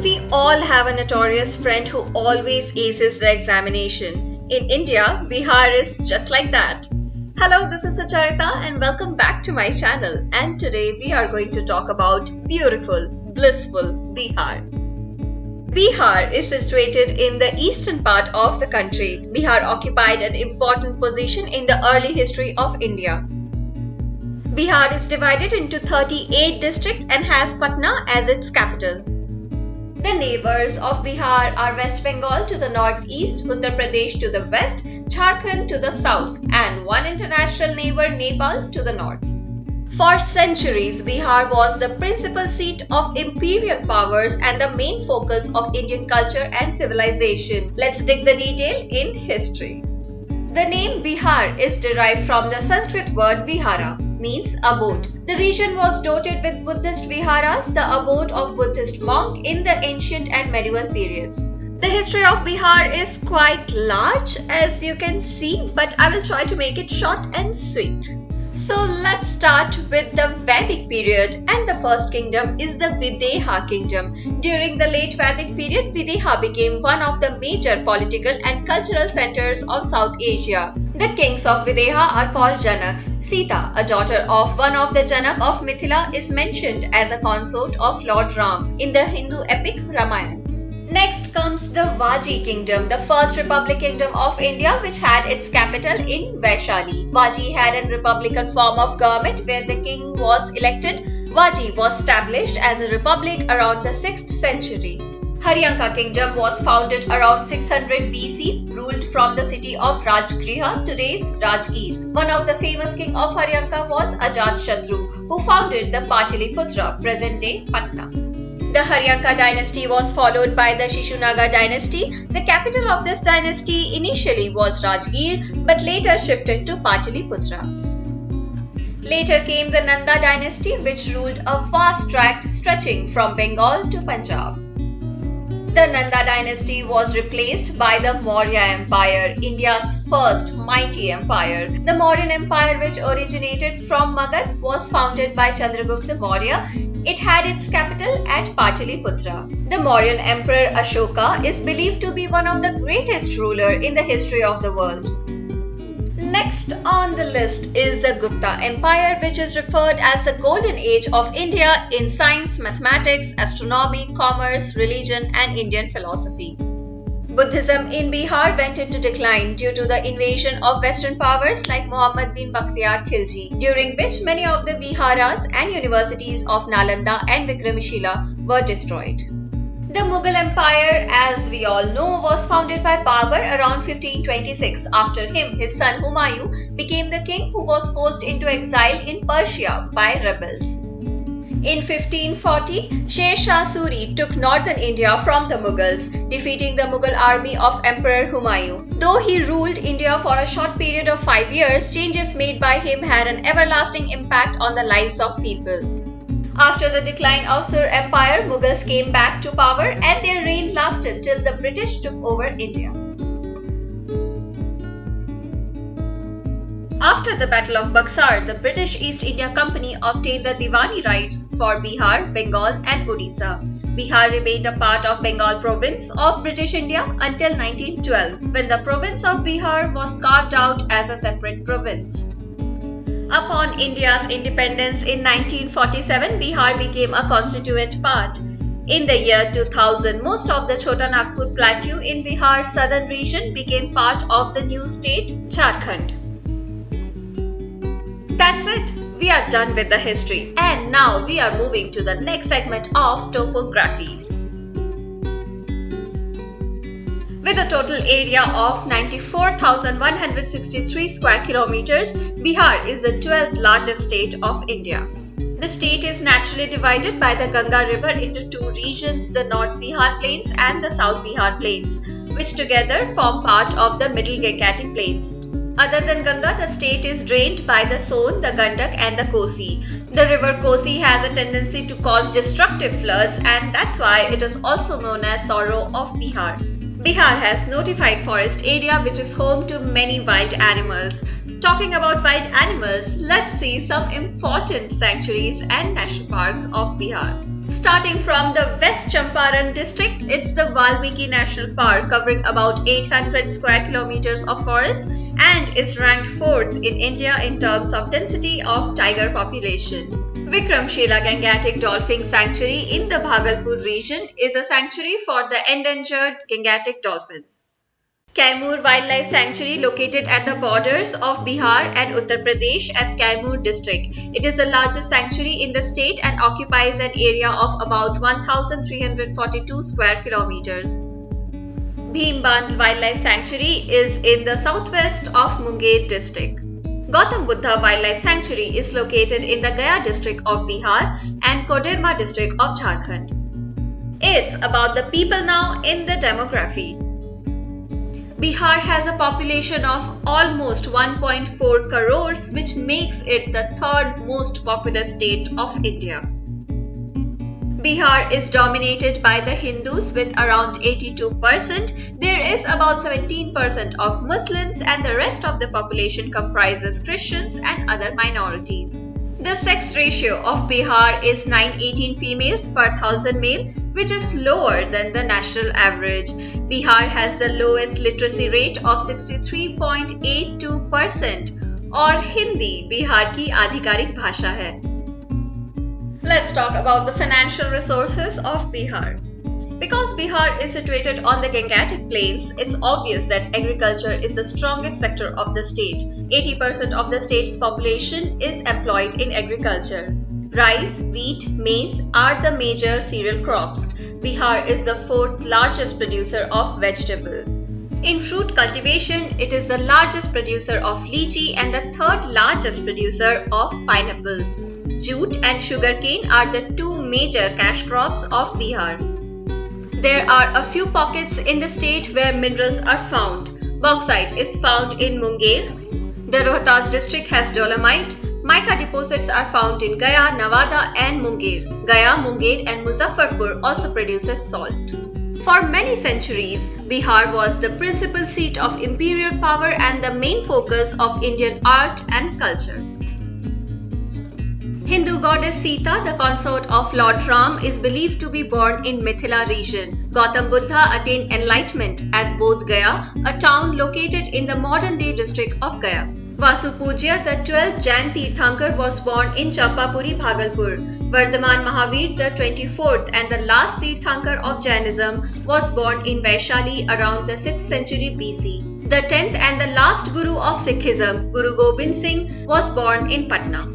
We all have a notorious friend who always aces the examination. In India, Bihar is just like that. Hello, this is Sucharita and welcome back to my channel. And today we are going to talk about beautiful, blissful Bihar. Bihar is situated in the eastern part of the country. Bihar occupied an important position in the early history of India. Bihar is divided into 38 districts and has Patna as its capital. The neighbors of Bihar are West Bengal to the northeast, Uttar Pradesh to the west, Jharkhand to the south, and one international neighbor, Nepal, to the north. For centuries, Bihar was the principal seat of imperial powers and the main focus of Indian culture and civilization. Let's dig the detail in history. The name Bihar is derived from the Sanskrit word Vihara, means abode. The region was dotted with Buddhist viharas, the abode of Buddhist monk in the ancient and medieval periods. The history of Bihar is quite large, as you can see, but I will try to make it short and sweet. So let's start with the Vedic period, and the first kingdom is the Videha kingdom. During the late Vedic period, Videha became one of the major political and cultural centers of South Asia. The kings of Videha are called Janaks. Sita, a daughter of one of the Janak of Mithila, is mentioned as a consort of Lord Ram in the Hindu epic Ramayana. Next comes the Vaji kingdom, the first republic kingdom of India, which had its capital in Vaishali. Vaji had a republican form of government where the king was elected. Vaji was established as a republic around the 6th century. Haryanka kingdom was founded around 600 BC, ruled from the city of Rajgriha, today's Rajgir. One of the famous king of Haryanka was Ajatashatru, who founded the Pataliputra, present-day Patna. The Haryanka dynasty was followed by the Shishunaga dynasty. The capital of this dynasty initially was Rajgir, but later shifted to Pataliputra. Later came the Nanda dynasty, which ruled a vast tract stretching from Bengal to Punjab. The Nanda dynasty was replaced by the Maurya Empire, India's first mighty empire. The Mauryan Empire, which originated from Magad, was founded by Chandragupta Maurya. It had its capital at Pataliputra. The Mauryan Emperor Ashoka is believed to be one of the greatest rulers in the history of the world. Next on the list is the Gupta Empire, which is referred as the golden age of India in science, mathematics, astronomy, commerce, religion, and Indian philosophy. Buddhism in Bihar went into decline due to the invasion of Western powers like Muhammad bin Bakhtiyar Khilji, during which many of the viharas and universities of Nalanda and Vikramshila were destroyed. The Mughal Empire, as we all know, was founded by Babur around 1526. After him, his son Humayun became the king, who was forced into exile in Persia by rebels. In 1540, Sher Shah Suri took northern India from the Mughals, defeating the Mughal army of Emperor Humayun. Though he ruled India for a short period of 5 years, changes made by him had an everlasting impact on the lives of people. After the decline of Sur Empire, Mughals came back to power and their reign lasted till the British took over India. After the Battle of Buxar, the British East India Company obtained the Diwani rights for Bihar, Bengal and Odisha. Bihar remained a part of Bengal province of British India until 1912, when the province of Bihar was carved out as a separate province. Upon India's independence in 1947, Bihar became a constituent part. In the year 2000, most of the Chota Nagpur plateau in Bihar's southern region became part of the new state, Jharkhand. That's it. We are done with the history, and now we are moving to the next segment of topography. With a total area of 94,163 square kilometers, Bihar is the 12th largest state of India. The state is naturally divided by the Ganga River into two regions, the North Bihar Plains and the South Bihar Plains, which together form part of the Middle Gangetic Plains. Other than Ganga, the state is drained by the Son, the Gandak and the Kosi. The river Kosi has a tendency to cause destructive floods, and that's why it is also known as Sorrow of Bihar. Bihar has notified forest area which is home to many wild animals. Talking about wild animals, let's see some important sanctuaries and national parks of Bihar. Starting from the West Champaran district, it's the Valmiki National Park, covering about 800 square kilometers of forest, and is ranked 4th in India in terms of density of tiger population. Vikramshila Gangetic Dolphin Sanctuary in the Bhagalpur region is a sanctuary for the endangered Gangetic dolphins. Kaimur Wildlife Sanctuary, located at the borders of Bihar and Uttar Pradesh at Kaimur district. It is the largest sanctuary in the state and occupies an area of about 1,342 square kilometers. Bhimband Wildlife Sanctuary is in the southwest of Munger district. Gautam Buddha Wildlife Sanctuary is located in the Gaya district of Bihar and Koderma district of Jharkhand. It's about the people now in the demography. Bihar has a population of almost 1.4 crores, which makes it the third most populous state of India. Bihar is dominated by the Hindus with around 82%. There is about 17% of Muslims, and the rest of the population comprises Christians and other minorities. The sex ratio of Bihar is 918 females per 1000 male, which is lower than the national average. Bihar has the lowest literacy rate of 63.82% और हिंदी बिहार की आधिकारिक भाषा है. Let's talk about the financial resources of Bihar. Because Bihar is situated on the Gangetic Plains, it's obvious that agriculture is the strongest sector of the state. 80% of the state's population is employed in agriculture. Rice, wheat, maize are the major cereal crops. Bihar is the 4th largest producer of vegetables. In fruit cultivation, it is the largest producer of lychee and the 3rd largest producer of pineapples. Jute and sugarcane are the 2 major cash crops of Bihar. There are a few pockets in the state where minerals are found. Bauxite is found in Munger. The Rohtas district has dolomite. Mica deposits are found in Gaya, Nawada and Munger. Gaya, Munger and Muzaffarpur also produces salt. For many centuries, Bihar was the principal seat of imperial power and the main focus of Indian art and culture. Hindu goddess Sita, the consort of Lord Ram, is believed to be born in Mithila region. Gautam Buddha attained enlightenment at Bodh Gaya, a town located in the modern-day district of Gaya. Vasupujya, the 12th Jain Tirthankar, was born in Champapuri, Bhagalpur. Vardhaman Mahavir, the 24th and the last Tirthankar of Jainism, was born in Vaishali around the 6th century BC. The 10th and the last Guru of Sikhism, Guru Gobind Singh, was born in Patna.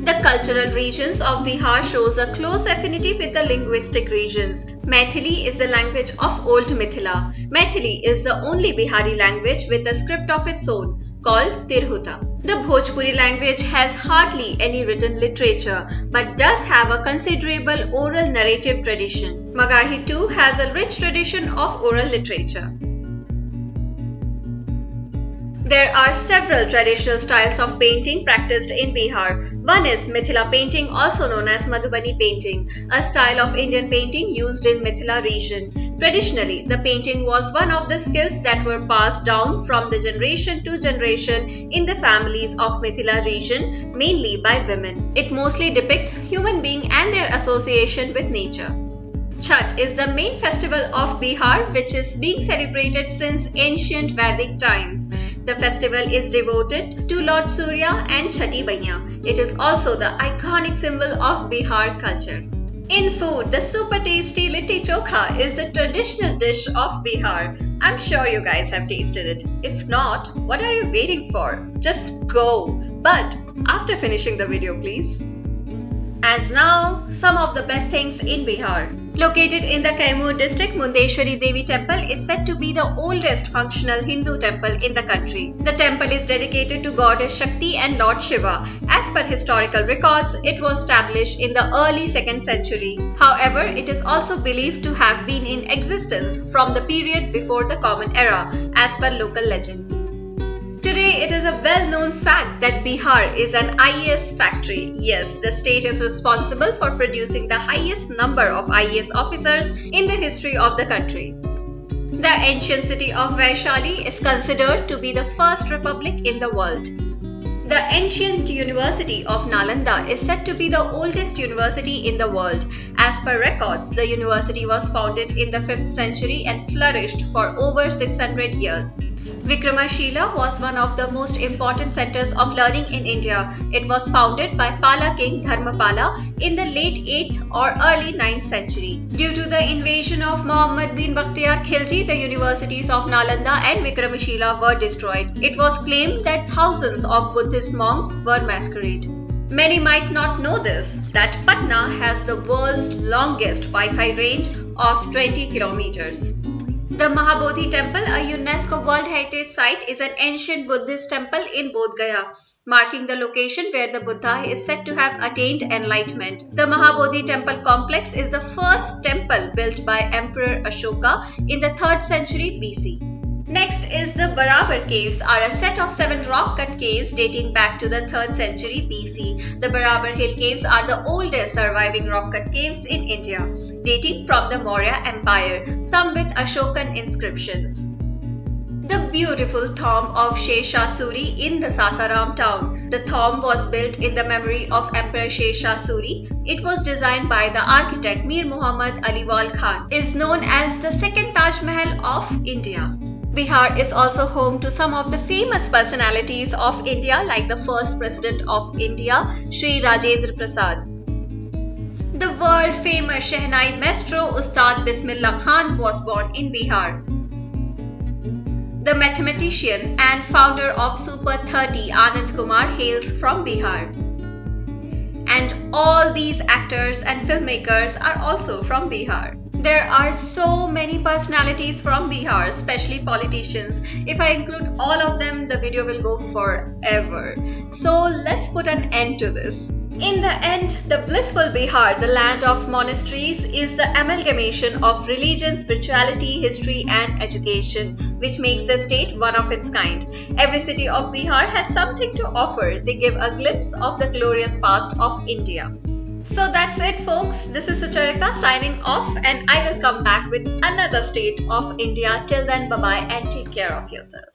The cultural regions of Bihar shows a close affinity with the linguistic regions. Maithili is the language of Old Mithila. Maithili is the only Bihari language with a script of its own, called Tirhuta. The Bhojpuri language has hardly any written literature, but does have a considerable oral narrative tradition. Magahi too has a rich tradition of oral literature. There are several traditional styles of painting practiced in Bihar. One is Mithila painting, also known as Madhubani painting, a style of Indian painting used in Mithila region. Traditionally, the painting was one of the skills that were passed down from the generation to generation in the families of Mithila region, mainly by women. It mostly depicts human beings and their association with nature. Chhath is the main festival of Bihar, which is being celebrated since ancient Vedic times. The festival is devoted to Lord Surya and Chhati Maiya. It is also the iconic symbol of Bihar culture. In food, the super tasty Litti Chokha is the traditional dish of Bihar. I'm sure you guys have tasted it. If not, what are you waiting for? Just go! But after finishing the video, please. And now, some of the best things in Bihar. Located in the Kaimur district, Mundeshwari Devi temple is said to be the oldest functional Hindu temple in the country. The temple is dedicated to goddess Shakti and Lord Shiva. As per historical records, it was established in the early 2nd century. However, it is also believed to have been in existence from the period before the Common Era, as per local legends. Today, it is a well-known fact that Bihar is an IAS factory. Yes, the state is responsible for producing the highest number of IAS officers in the history of the country. The ancient city of Vaishali is considered to be the first republic in the world. The ancient University of Nalanda is said to be the oldest university in the world. As per records, the university was founded in the 5th century and flourished for over 600 years. Vikramashila was one of the most important centers of learning in India. It was founded by Pala king Dharmapala in the late 8th or early 9th century. Due to the invasion of Muhammad bin Bakhtiyar Khilji, the universities of Nalanda and Vikramashila were destroyed. It was claimed that thousands of Buddhist monks were massacred. Many might not know this, that Patna has the world's longest Wi-Fi range of 20 kilometers. The Mahabodhi Temple, a UNESCO World Heritage Site, is an ancient Buddhist temple in Bodh Gaya, marking the location where the Buddha is said to have attained enlightenment. The Mahabodhi Temple complex is the first temple built by Emperor Ashoka in the 3rd century BC. Next is the Barabar Caves, are a set of 7 rock-cut caves dating back to the 3rd century BC. The Barabar Hill Caves are the oldest surviving rock-cut caves in India, dating from the Maurya Empire, some with Ashokan inscriptions. The beautiful tomb of Shesha Suri in the Sasaram town. The tomb was built in the memory of Emperor Shesha Suri. It was designed by the architect Mir Muhammad Aliwal Khan. Is known as the second Taj Mahal of India. Bihar is also home to some of the famous personalities of India like the first President of India, Shri Rajendra Prasad. The world famous Shehnai maestro Ustad Bismillah Khan was born in Bihar. The mathematician and founder of Super 30 Anand Kumar hails from Bihar. And all these actors and filmmakers are also from Bihar. There are so many personalities from Bihar, especially politicians. If I include all of them, the video will go forever. So let's put an end to this. In the end, the blissful Bihar, the land of monasteries, is the amalgamation of religion, spirituality, history and education, which makes the state one of its kind. Every city of Bihar has something to offer. They give a glimpse of the glorious past of India. So that's it folks, this is Sucharita signing off and I will come back with another state of India. Till then, bye bye and take care of yourself.